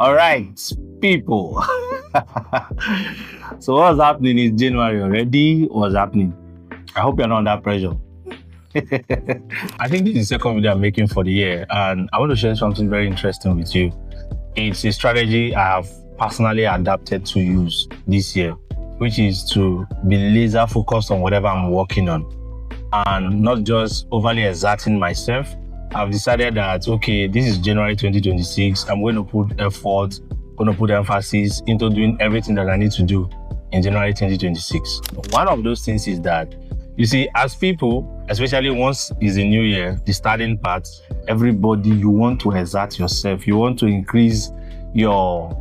All right, people. So what's happening is January already. What's happening? I hope you're not under pressure. I think this is the second video I'm making for the year, and I want to share something very interesting with you. It's a strategy I have personally adapted to use this year, which is to be laser focused on whatever I'm working on and not just overly exerting myself. I've decided that, okay, this is January 2026. I'm going to put effort, going to put emphasis into doing everything that I need to do in January 2026. One of those things is that, you see, as people, especially once it's a new year, the starting part, everybody, you want to exert yourself. You want to increase your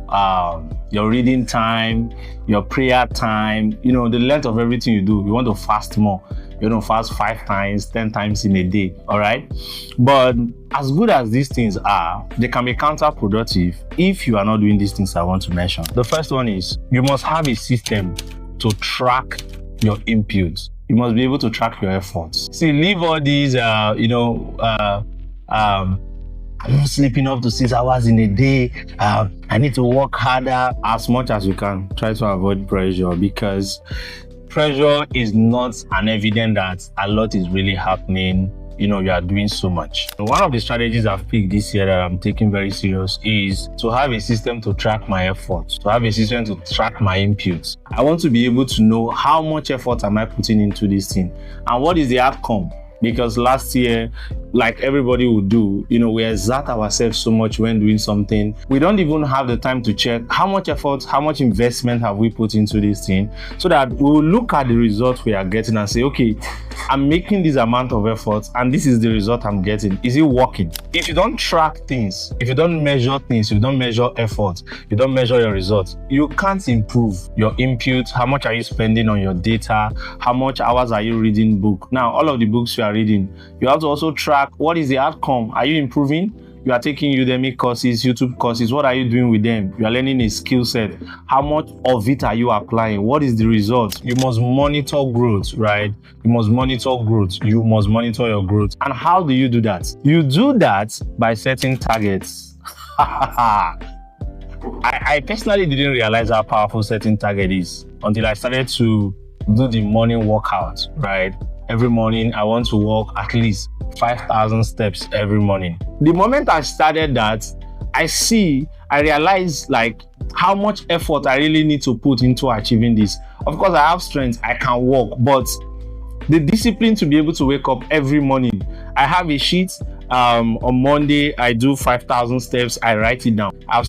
reading time, your prayer time, the length of everything you do. You want to fast more. You want to fast 5 times, 10 times in a day, all right? But as good as these things are, they can be counterproductive if you are not doing these things I want to mention. The first one is you must have a system to track your inputs. You must be able to track your efforts. See, leave all these, I'm not sleeping up to 6 hours in a day. I need to work harder. As much as you can, try to avoid pressure, because pressure is not an evidence that a lot is really happening. You are doing so much. One of the strategies I've picked this year that I'm taking very serious is to have a system to track my efforts, to have a system to track my inputs. I want to be able to know how much effort am I putting into this thing and what is the outcome. Because last year, like everybody would do, we exert ourselves so much when doing something. We don't even have the time to check how much effort, how much investment have we put into this thing, so that we will look at the result we are getting and say, okay, I'm making this amount of effort and this is the result I'm getting. Is it working? If you don't track things, if you don't measure things, you don't measure effort, you don't measure your results, you can't improve your input. How much are you spending on your data? How much hours are you reading book? Now, all of the books you are reading, you have to also track what is the outcome. Are you improving? You are taking Udemy courses, YouTube courses. What are you doing with them? You are learning a skill set. How much of it are you applying? What is the result? You must monitor growth, right? You must monitor growth. You must monitor your growth. And how do you do that? You do that by setting targets. I personally didn't realize how powerful setting target is until I started to do the morning workout, right? Every morning, I want to walk at least 5,000 steps every morning. The moment I started that, I realized like how much effort I really need to put into achieving this. Of course, I have strength, I can walk, but the discipline to be able to wake up every morning. I have a sheet. On Monday, I do 5,000 steps. I write it down. I've